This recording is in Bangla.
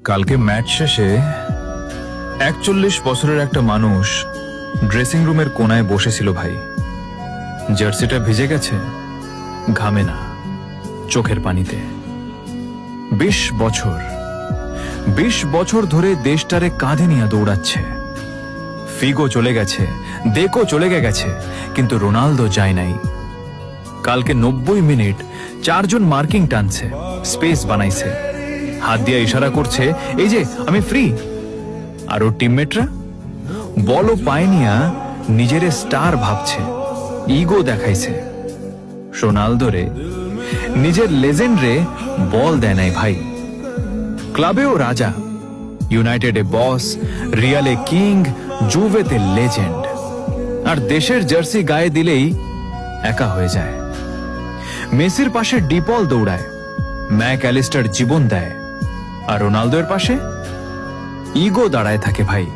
কালকে ম্যাচ শেষে ৪১ বছরের একটা মানুষ ড্রেসিং রুমের কোনায় বসেছিল ভাই। জার্সিটা ভিজে গেছে, ঘামে না, চোখের পানিতে। ২০ বছর ধরে দেশটারে কাঁধে নিয়ে দৌড়াচ্ছে। ফিগো চলে গেছে, দেখো চলে গেছে, কিন্তু রোনালদো যায় নাই। কালকে ৯০ মিনিট ৪ জন মার্কিং টানছে, স্পেস বানাইছে, হাত দিয়ে ইশারা করছে, এই যে আমি ফ্রি। আর ওর টিমমেটরা বলও পায়নিয়া নিজের স্টার ভাবছে, ইগো দেখাইছে। রোনালদো রে, নিজের লেজেন্ড রে বল দেয় নাই ভাই। ক্লাবেও রাজা, ইউনাইটেডে বস, রিয়ালে কিং, জুভেতে লেজেন্ড। আর দেশের জার্সি গায়ে দিলেই একা হয়ে যায়। মেসির পাশে ডিপল দৌড়ায়, ম্যাক অ্যালিস্টার জীবন দেয়, আর রোনালদোর পাশে ইগো দাঁড়ায় থাকে ভাই।